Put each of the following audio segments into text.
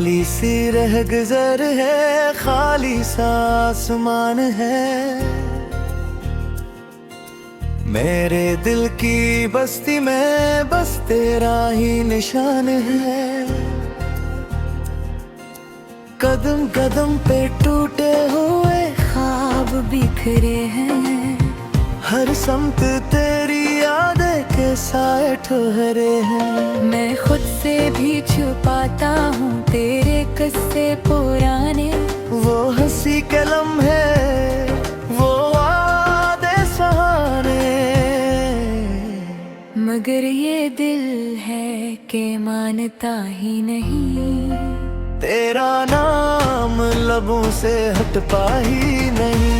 खाली सी रह गुजर है, खाली सा आसमान है। मेरे दिल की बस्ती में बस तेरा ही निशान है। कदम कदम पे टूटे हुए ख्वाब बिखरे हैं, हर समत तेरी यादें के साए ठहरे हैं। मैं खुद से भी छुपाता हूँ तेरे किस्से पुराने। वो हंसी के लम्हे, वो वादे सहारे, मगर ये दिल है कि मानता ही नहीं। तेरा नाम लबों से हट पाई नहीं।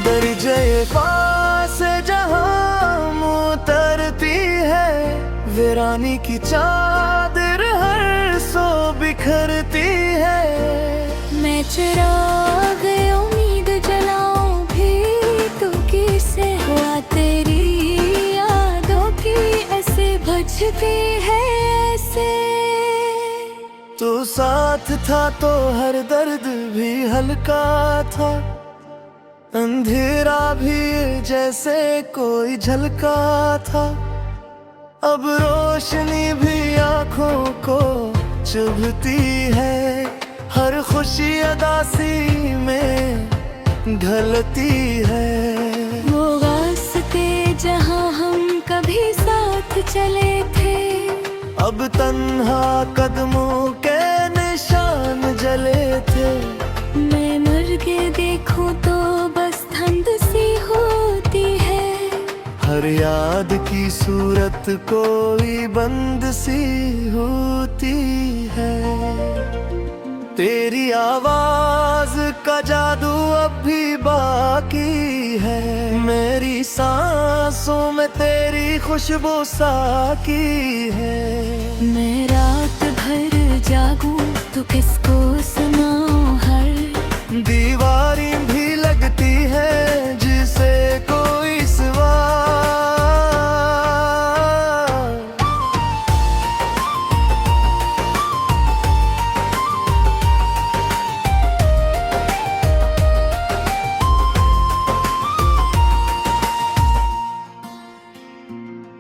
दर्जे पास जहां उतरती है, वीरानी की चादर हर सो बिखरती है। मैं चिराग उम्मीद जलाऊं भी तू किसे हुआ, तेरी यादों की ऐसे बजती है ऐसे। तू साथ था तो हर दर्द भी हल्का था, अंधेरा भी जैसे कोई झलका था। अब रोशनी भी आँखों को चुभती है, हर खुशी उदासी में ढलती है। वो रास्ते जहाँ हम कभी साथ चले थे, अब तन्हा कदमों के निशान जले थे। मैं मर के देखूं तो बस धुंध सी होती है, हर याद की सूरत कोई बंद सी होती है। तेरी आवाज का जादू अब भी बाकी है, मेरी सांसों में तेरी खुशबू साकी है। मैं रात भर जागूं तो किसको सुनाऊं, हर दीवारी भी लगती है जिसे कोई सवार।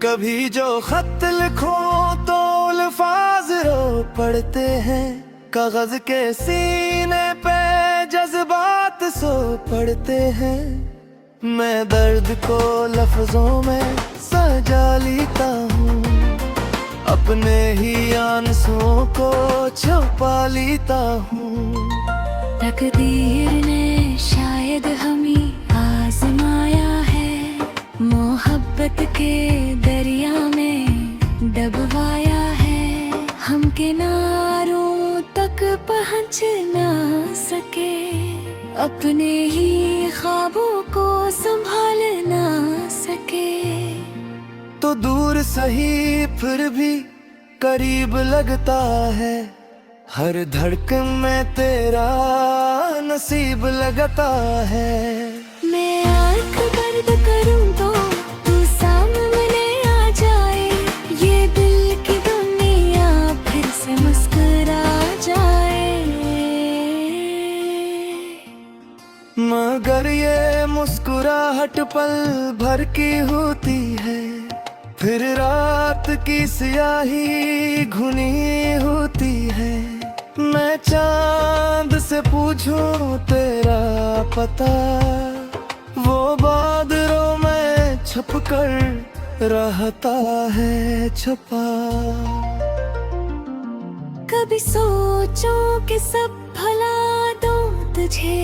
कभी जो खत लिखो तो अल्फाज रो पड़ते हैं, कागज के सीने पे जज्बात सो पड़ते हैं। मैं दर्द को लफ्जों में सजा लेता हूँ, अपने ही आंसुओं को छुपा लेता हूँ। तकदीर ने शायद हमें आजमाया है, मोहब्बत के दरिया में डबवाया है। हम किनारों तक पहुँच ना सके, अपने ही ख्वाबों को संभाल ना सके। तो दूर सही फिर भी करीब लगता है, हर धड़कन में तेरा नसीब लगता है। मैं आँख बंद करूँ तो तू सामने आ जाए, ये दिल की दुनिया फिर से मुस्कुरा जाए। मगर ये मुस्कुराहट पल भर की होती है, फिर रात की स्याही घुनी होती है। मैं चांद से पूछूं तेरा पता, वो बादलों में छुप कर रहता है छुपा। कभी सोचूं कि सब भुला दूं तुझे,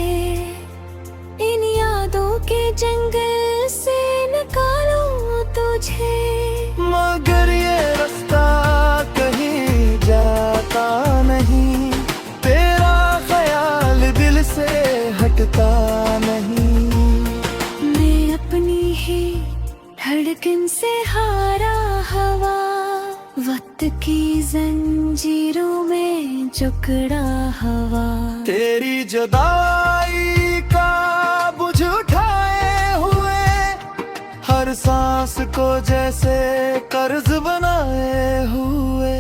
इन यादों के जंगल से निकालूं तुझे। मगर ये रास्ता कहीं जाता नहीं, तेरा ख्याल दिल से हटता नहीं। मैं अपनी ही धड़कन से हारा हवा, वक्त की जंजीरों में जकड़ा हवा। तेरी जुदाई का बुझ उठाए हुए हर सांस को जैसे कर्ज बनाए हुए।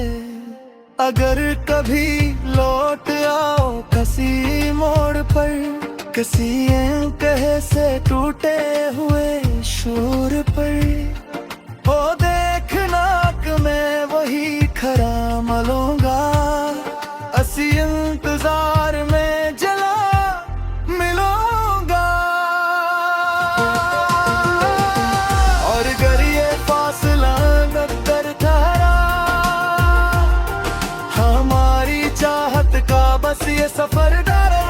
अगर कभी लौट आओ किसी मोड़ पर, किसी कहे से टूटे हुए शोर पर, वो देखना कि मैं वही खरा मलूंगा। असी इंतजार में जला मिलूंगा। और अगर ये फासला नक्कर ठहरा, हमारी चाहत का बस ये सफर डरा,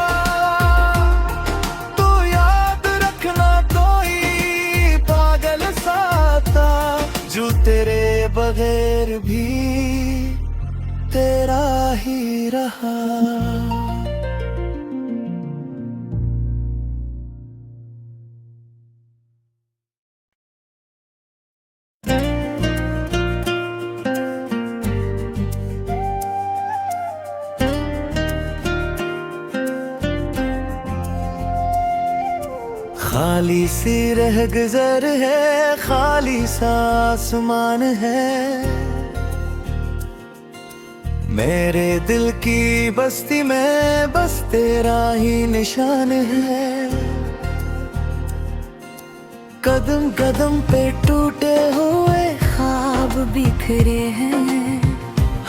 तो याद रखना कोई पागल सा था जो तेरे बगैर भी तेरा ही रहा। खाली सी रह गुजर है, खाली सा आसमान है। मेरे दिल की बस्ती में बस तेरा ही निशान है। कदम कदम पे टूटे हुए ख्वाब बिखरे हैं,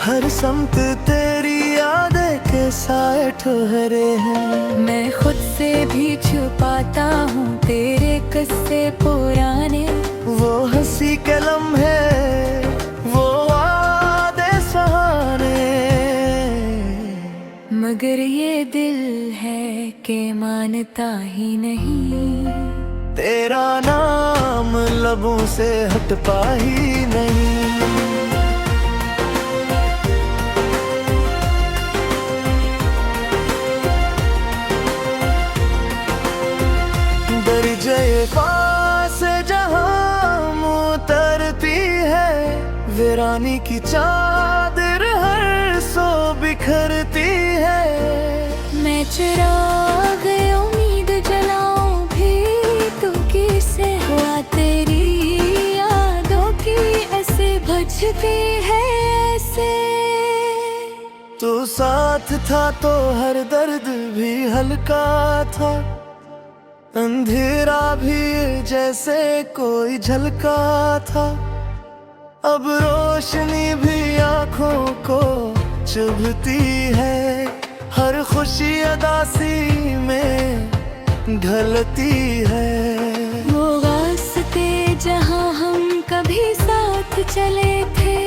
हर समत तेरी यादें के साए ठहरे हैं। मैं खुद से भी छुपाता हूँ तेरे किस्से पुराने, वो हंसी के लम्हे, वो वादे सहारे, मगर ये दिल है कि मानता ही नहीं। तेरा नाम लबों से हट पाही नहीं। दर्जे पास जहां उतरती है, वीरानी की चादर हर सो बिखरती है। मैं चिराग उम्मीद जलाऊं भी तू किसे हुआ, तेरी यादों की ऐसे बजती है ऐसे। तो साथ था तो हर दर्द भी हल्का था, अंधेरा भी जैसे कोई झलका था। अब रोशनी भी आंखों को चुभती है, हर खुशी अदासी में ढलती है। वो रास्ते जहाँ हम कभी साथ चले थे,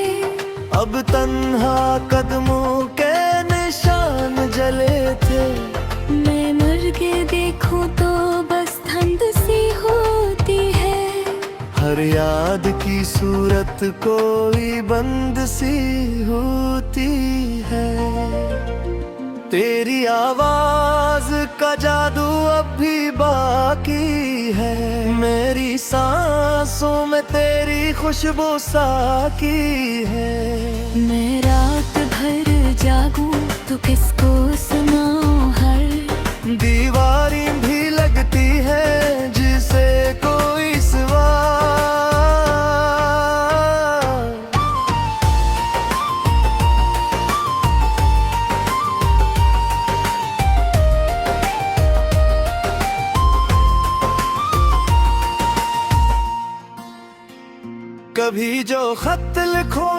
अब तन्हा कदमों के निशान जले थे। मैं मर के देखूं तो बस ठंड सी होती है, हर याद की सूरत कोई बंद सी होती है। तेरी आवाज का जादू अब भी बाकी है, मेरी सांसों में तेरी खुशबू साकी है। मैं रात भर जागूं तो किसको सुनाऊं, हर दीवारी भी लगती है जिसे कोई सवार। कभी जो खत लिखो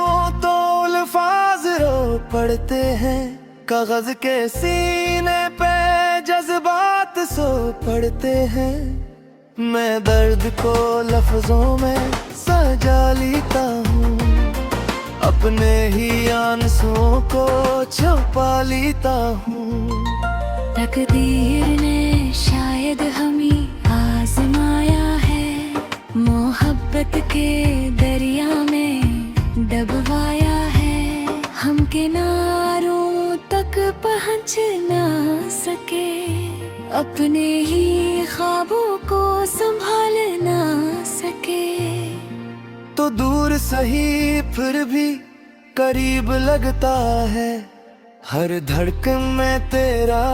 तो अल्फाज रो पड़ते हैं, कागज के सीने पे जज्बात सो पड़ते हैं। मैं दर्द को लफ्जों में सजा लेता हूँ, अपने ही आंसुओं को छुपा लेता हूँ। तकदीर ने शायद हमें आजमाया है, मोहब्बत के दरिया में डबवाया है। हम किनारों तक पहुँच ना सके, अपने ही ख्वाबों को संभाल ना सके। तो दूर सही फिर भी करीब लगता है, हर धड़कन में तेरा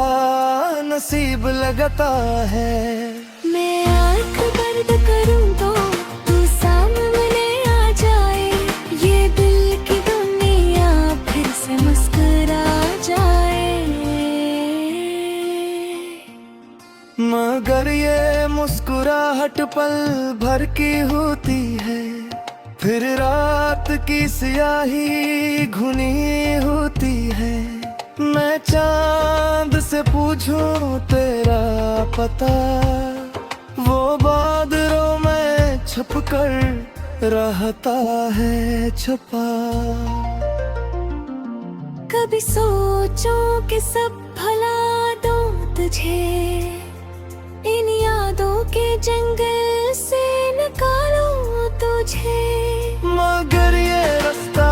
नसीब लगता है। मैं आँख बंद करूं तो तू पल भर की होती है, फिर रात की स्याही घुनी होती है। मैं चांद से पूछूं तेरा पता, वो बादलों में छुप कर रहता है छुपा। कभी सोचूं कि सब भुला दूं तुझे, इन यादों के जंगल से निकालूं तुझे। मगर ये रास्ता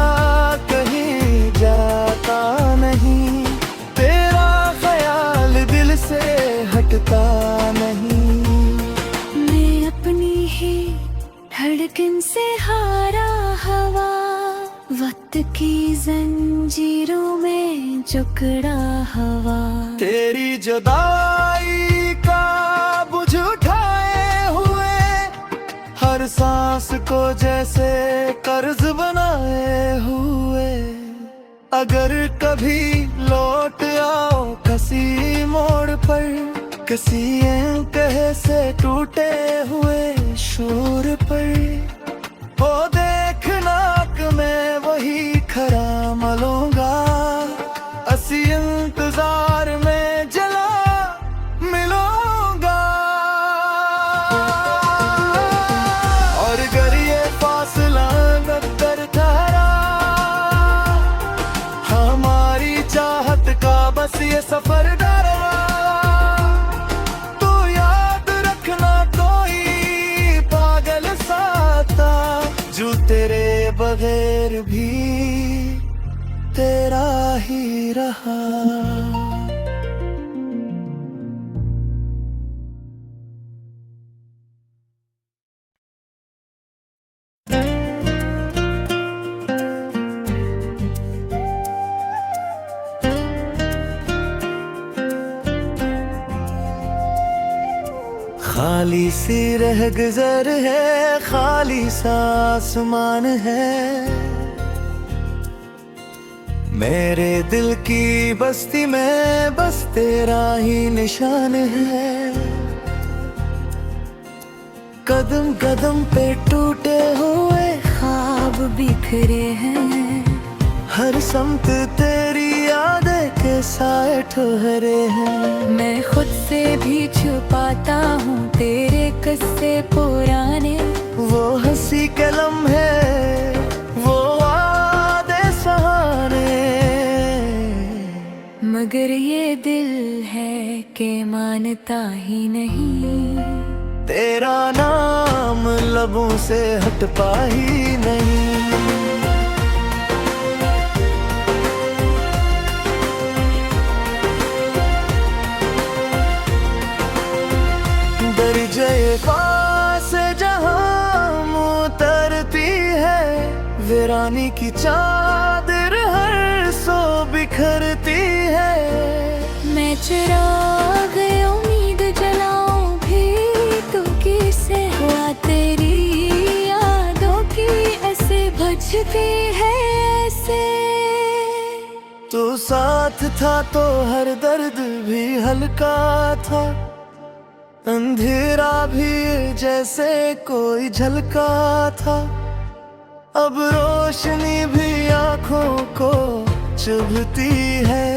कहीं जाता नहीं, तेरा ख्याल दिल से हटता नहीं। मैं अपनी ही धड़कन से हारा हवा, वक्त की जंजीरों में जकड़ा हवा। तेरी जुदाई का बुझ उठाए हुए, हर सांस को जैसे कर्ज बनाए हुए। अगर कभी लौट आओ किसी मोड़ पर, किसी कहे से टूटे हुए शोर पर, वो देखना कि मैं वही खरा मलूंगा, असी इंतजार में जला मिलूंगा। और अगर ये फासला नक्कर ठहरा, हमारी चाहत का बस ये सफर डरा, तो याद रखना कोई पागल सा था, जो तेरे बगैर भी तेरा ही रहा। खाली सी रह गुजर है, खाली सा आसमान है, मेरे दिल की बस्ती में बस तेरा ही निशान है। कदम कदम पे टूटे हुए ख्वाब बिखरे हैं, हर समत तेरी यादें के साए ठहरे हैं। मैं खुद से भी छुपाता हूँ तेरे किस्से पुराने, वो हंसी के लम्हे, वो वादे सहारे, मगर ये दिल है कि मानता ही नहीं। तेरा नाम लबों से हट पा ही नहीं। दर्जे पास जहां उतरती है, वीरानी की चादर हर सो बिखरती है। मैं चिराग उम्मीद जलाऊं भी तो किसे हुआ, तेरी यादों की ऐसे बजती है ऐसे। तू साथ था तो हर दर्द भी हल्का था, अंधेरा भी जैसे कोई झलका था। अब रोशनी भी आँखों को चुभती है,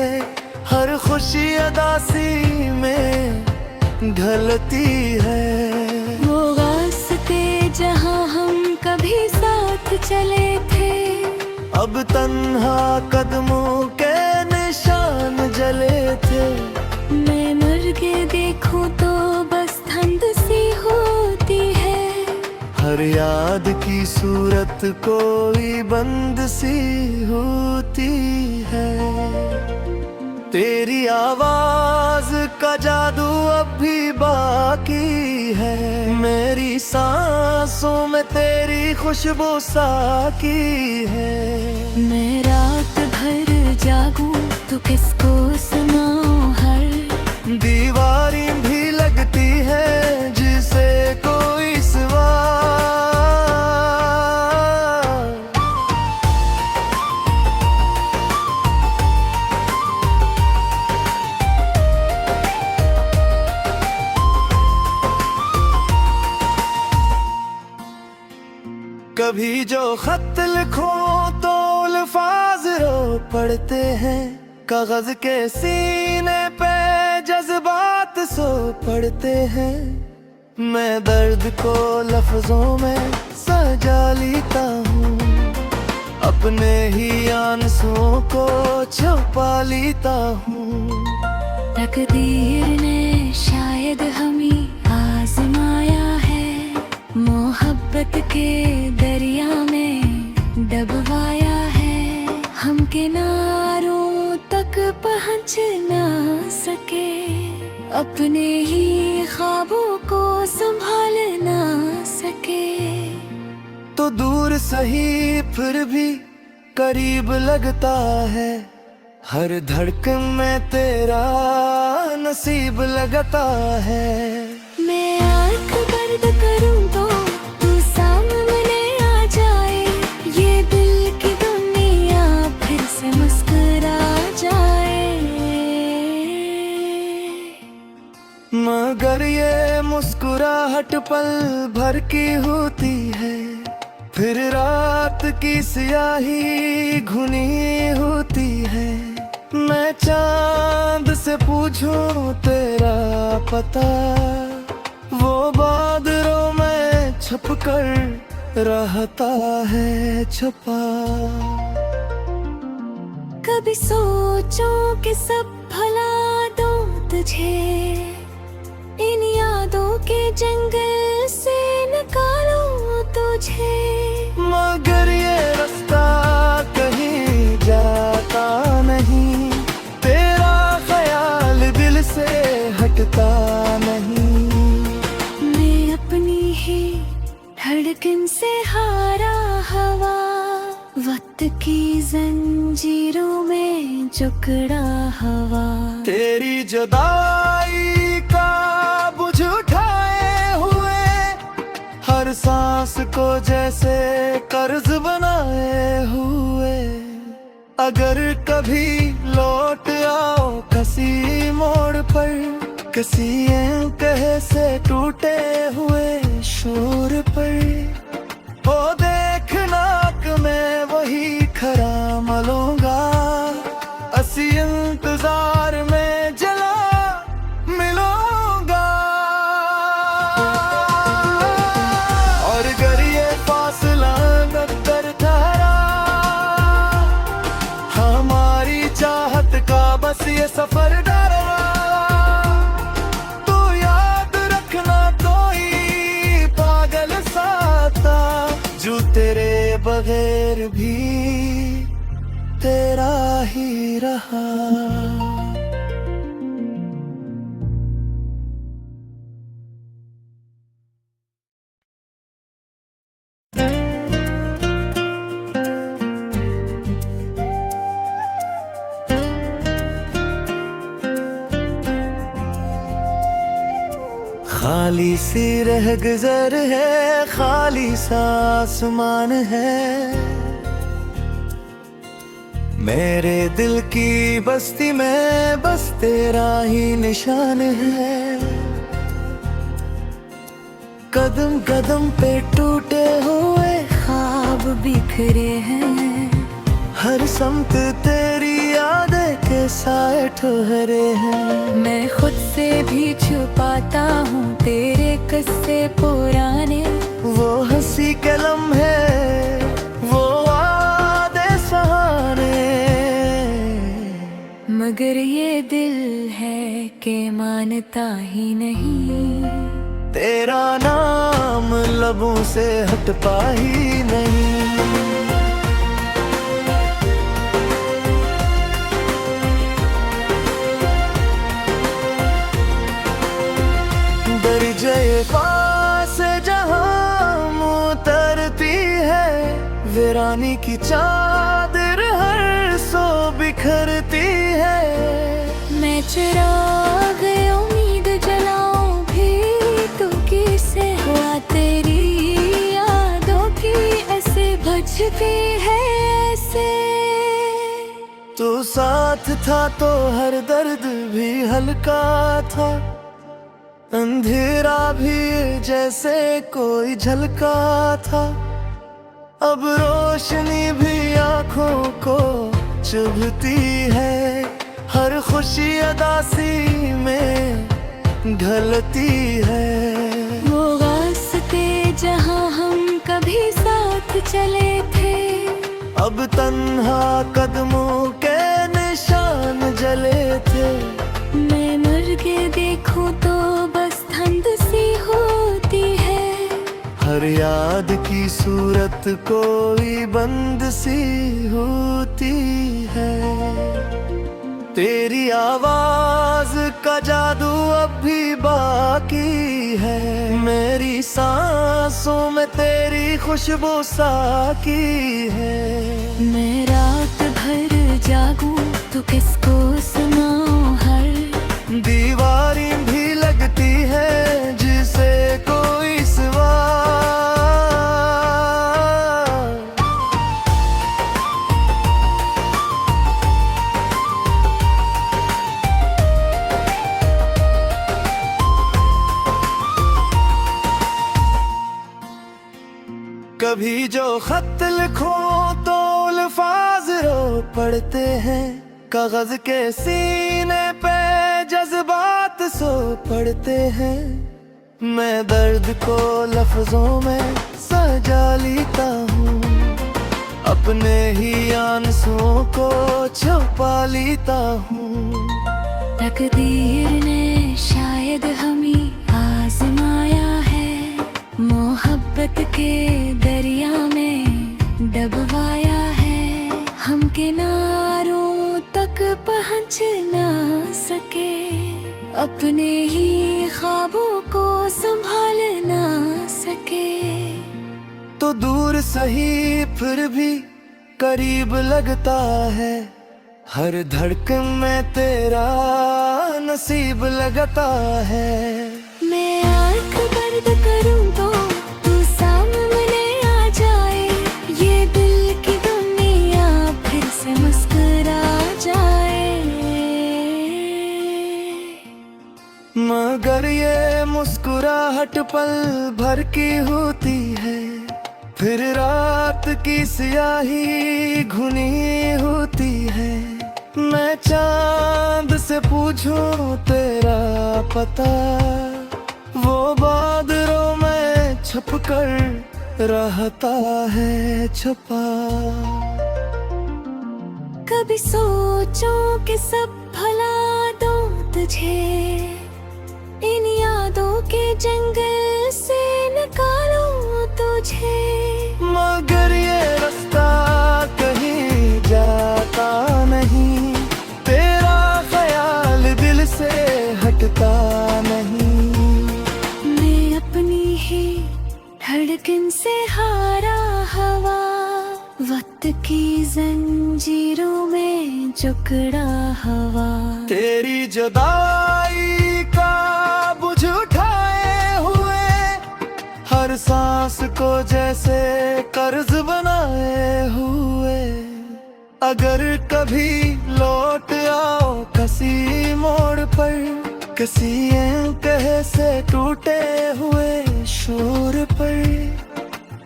हर खुशी अदासी में ढलती है। वो रास्ते जहाँ हम कभी साथ चले थे, अब तन्हा कदमों के निशान जले थे। मैं मर के देखूं तो बस ठंड सी होती है, हर याद की सूरत कोई बंद सी होती है। तेरी आवाज का जादू अब भी बाकी है, मेरी सांसों में तेरी खुशबू साकी है। मैं रात भर जागूं तो किसको सुनाऊं, हर दीवारी भी लगती है जिसे कोई सवाल। कभी जो खत लिखो तो अल्फाज रो पड़ते हैं, कागज के सीने पे जज्बात सो पड़ते हैं। मैं दर्द को लफ्जों में सजा लेता हूँ, अपने ही आंसुओं को छुपा लेता हूँ। तकदीर ने शायद हमें आजमाया है, मोहब्बत के दरिया में डबवाया है। हम किनारों तक पहुँच ना सके, अपने ही ख्वाबों को संभाल ना सके। तो दूर सही फिर भी करीब लगता है, हर धड़कन में तेरा नसीब लगता है। मैं आँख बंद करूँ तो तू सामने आ जाए, ये दिल की दुनिया फिर से मुस्कुरा जाए। मगर ये मुस्कुराहट पल भर की होती है, फिर रात की स्याही घुनी होती है। मैं चांद से पूछूं तेरा पता, वो बादलों में छुप कर रहता है छुपा। कभी सोचूं कि सब भुला दूं तुझे, इन यादों के जंगल से निकालूं तुझे। मगर ये रास्ता कहीं जाता नहीं, तेरा ख्याल दिल से हटता नहीं। मैं अपनी ही धड़कन से हारा हवा, वक्त की जंजीरों में जकड़ा हवा। तेरी जुदाई का बुझ उठाए हुए, हर सांस को जैसे कर्ज बनाए हुए। अगर कभी लौट आओ किसी मोड़ पर, किसी कहे से टूटे हुए शोर पर, वो देखना कि मैं वही खरा मलूंगा, असी इंतजार में जला मिलूंगा। और अगर ये फासला नक्कर ठहरा, हमारी चाहत का बस ये सफर डरा, तो याद रखना कोई पागल सा था, जो तेरे बगैर भी तेरा ही रहा। खाली सी रह गुजर है, खाली सा आसमान है, मेरे दिल की बस्ती में बस तेरा ही निशान है। कदम कदम पे टूटे हुए ख्वाब बिखरे हैं, हर समत तेरी यादें के साए ठहरे हैं। मैं खुद से भी छुपाता हूँ तेरे किस्से पुराने, वो हंसी के लम्हे, वो वादे सहारे। मगर ये दिल है कि मानता ही नहीं, तेरा नाम लबों से हट पाई नहीं। दर्जे पास जहां उतरती है, वीरानी की चादर हर सो बिखरती है। मैं चिराग उम्मीद जलाऊं भी तो किसे हुआ, तेरी यादों की ऐसे बजती है ऐसे। तू साथ था तो हर दर्द भी हल्का था, अंधेरा भी जैसे कोई झलका था। अब रोशनी भी आंखों को चुभती है, हर खुशी अदासी में ढलती है। वो रास्ते जहाँ हम कभी साथ चले थे, अब तन्हा कदमों के निशान जले थे। मैं मर के देखूं तो बस धुंध सी होती है, हर याद की सूरत कोई बंद सी होती है। तेरी आवाज का जादू अब भी बाकी है, मेरी सांसों में तेरी खुशबू साकी है। मैं रात भर जागूं तो किसको सुनाऊं, हर दीवारी भी लगती है जिसे कोई सवार। कभी जो खत लिखो तो अल्फाज रो पड़ते हैं, कागज के सीने पे जज्बात सो पड़ते हैं। मैं दर्द को लफ्जों में सजा लेता हूँ, अपने ही आंसुओं को छुपा लेता हूँ। तकदीर ने शायद हमें आजमाया है, मोहब्बत के दरिया में डबवाया है। हम किनारों तक पहुँच ना सके, अपने ही ख्वाबों को संभाल ना सके। तो दूर सही फिर भी करीब लगता है, हर धड़कन में तेरा नसीब लगता है। मैं आँख बंद करूँ तो तू सामने आ जाए, ये दिल की दुनिया फिर से मुस्कुरा जाए। मगर ये मुस्कुराहट पल भर की होती है, फिर रात की स्याही घुनी होती है। मैं चांद से पूछूं तेरा पता, वो बादलों में छुप कर रहता है छुपा। कभी सोचो कि सब भुला दूं तुझे, इन यादों के जंगल से निकालूं तुझे। मगर ये रास्ता कहीं जाता नहीं, तेरा ख्याल दिल से हटता नहीं। मैं अपनी ही धड़कन से हारा हवा, वक्त की जंजीरों में जकड़ा हवा। तेरी जुदाई का बुझ उठाए हुए, हर सांस को जैसे कर्ज बनाए हुए। अगर कभी लौट आओ किसी मोड़ पर, किसी कहे से टूटे हुए शोर पर,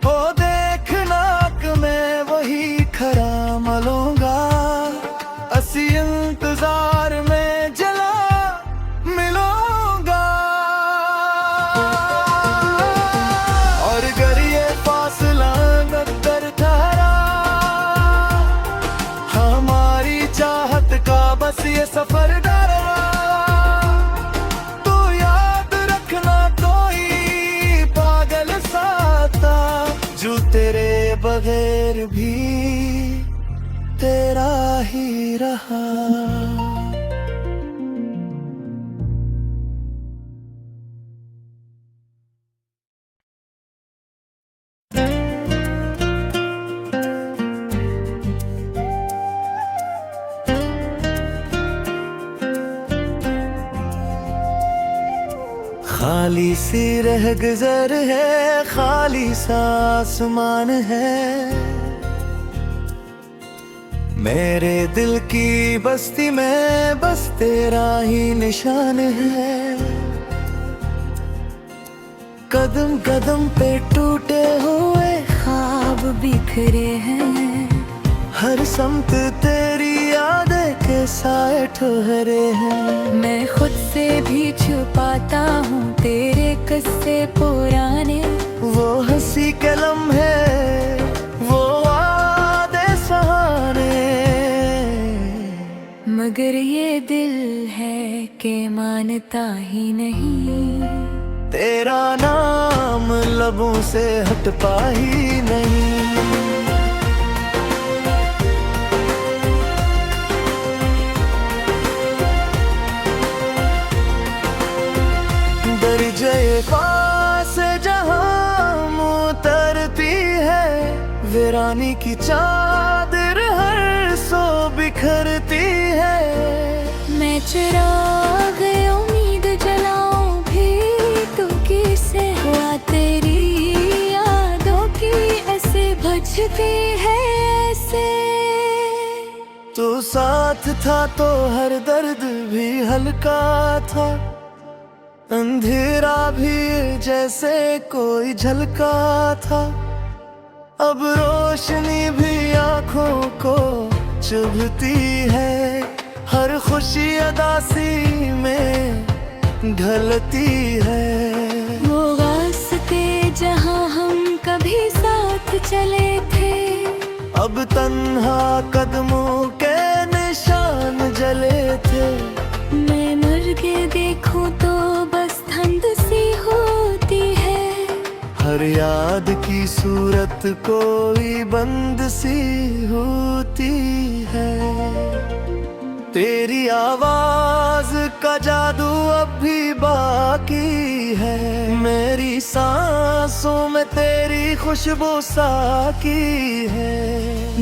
ओ देखना कि मैं वही खरा मलूंगा, असी इंतजार में जला मिलूंगा। और अगर ये फासला नक्कर ठहरा, हमारी चाहत का बस ये सफर डरा, तो याद रखना कोई पागल सा था, जो तेरे बगैर भी तेरा ही रहा। खाली सी रह गुजर है, खाली सा आसमान है, मेरे दिल की बस्ती में बस तेरा ही निशान है। कदम कदम पे टूटे हुए ख्वाब बिखरे हैं। हर समत तेरी यादें के साए ठहरे हैं। मैं खुद से भी छुपाता हूँ तेरे किस्से पुराने। वो हंसी के लम्हे, वो वादे सहारे, मगर ये दिल है कि मानता ही नहीं। तेरा नाम लबों से हट पाई नहीं। दर्जे पास जहां उतरती है, वीरानी की चादर हर सो बिखरती है। मैं चिराग उम्मीद जलाऊं भी तू किसे हुआ, तेरी यादों की ऐसे बजती है ऐसे। तू साथ था तो हर दर्द भी हल्का था, अंधेरा भी जैसे कोई झलका था। अब रोशनी भी आंखों को चुभती है, हर खुशी अदासी में ढलती है। वो रास्ते जहाँ हम कभी साथ चले थे, अब तन्हा कदमों के निशान जले थे। मैं मर के देखूं तो बस ठंड सी होती है। हर याद की सूरत कोई बंद सी होती है। तेरी आवाज का जादू अब भी बाकी है, मेरी सांसों में तेरी खुशबू साकी है।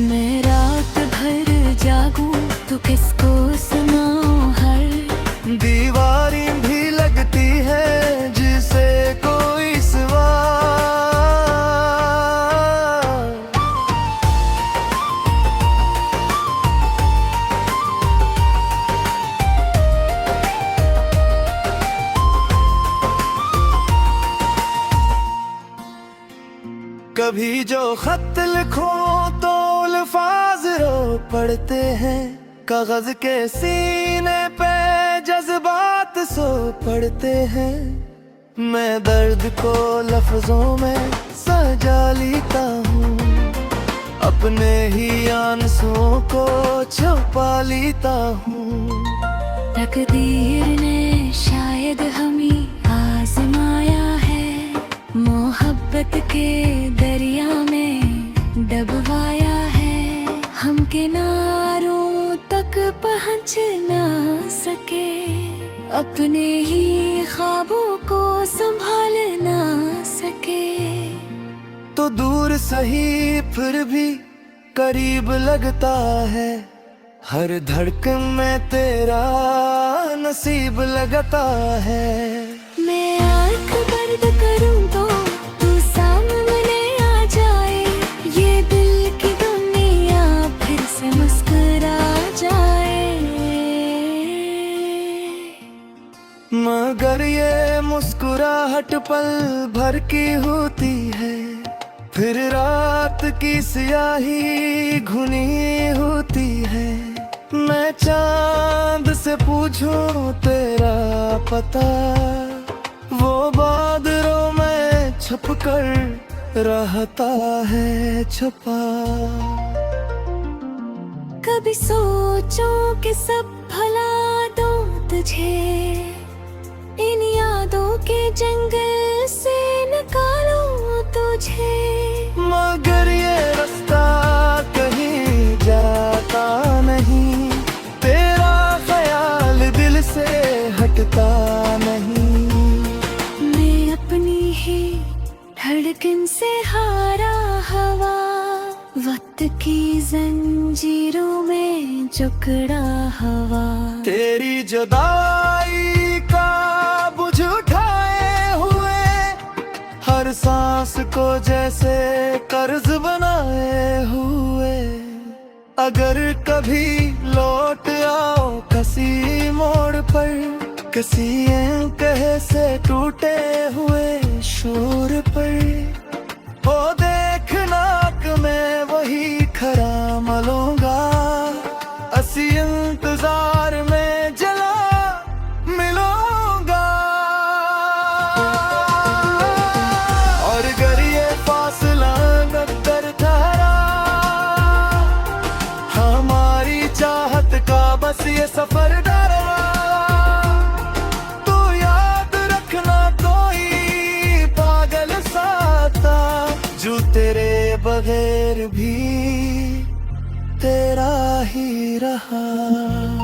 मैं रात भर जागूं तो किसको सुनाऊं, हर दीवारी भी लगती है जिसे कोई सवार। कभी जो खत लिखो तो अल्फाज रो पड़ते हैं, कागज के सीने पे जज्बात सो पड़ते हैं। मैं दर्द को लफ्जों में सजा लेता हूँ, अपने ही आंसुओं को छुपा लेता हूँ। तकदीर ने शायद हमें आजमाया है, मोहब्बत के दरिया में डबवाया है। हम किनारों तक पहुँच ना सके, अपने ही ख्वाबों को संभाल ना सके। तो दूर सही फिर भी करीब लगता है, हर धड़कन में तेरा नसीब लगता है। मैं आँख बंद करूँ तो तू सामने आ जाए, ये दिल की दुनिया फिर से मुस्कुरा जाए। मगर ये मुस्कुराहट पल भर की होती है, फिर रात की स्याही घुनी होती है। मैं चांद से पूछूं तेरा पता, वो बादलों में छुप कर रहता है छुपा। कभी सोचूं कि सब भला दूं तुझे, इन यादों के जंगल से निकालूं तुझे। मगर ये रास्ता कहीं जाता नहीं, तेरा ख्याल दिल से हटता नहीं। मैं अपनी ही धड़कन से हारा हवा, वक्त की जंजीरों में जकड़ा हवा। तेरी जुदाई का बुझ उठाए हुए, हर सांस को जैसे कर्ज बनाए हुए। अगर कभी लौट आओ किसी मोड़ पर, किसी कहे से टूटे हुए शोर पर, ओ देखना कि ये सफर डरवा, तो याद रखना कोई पागल सा था जो तेरे बगैर भी तेरा ही रहा।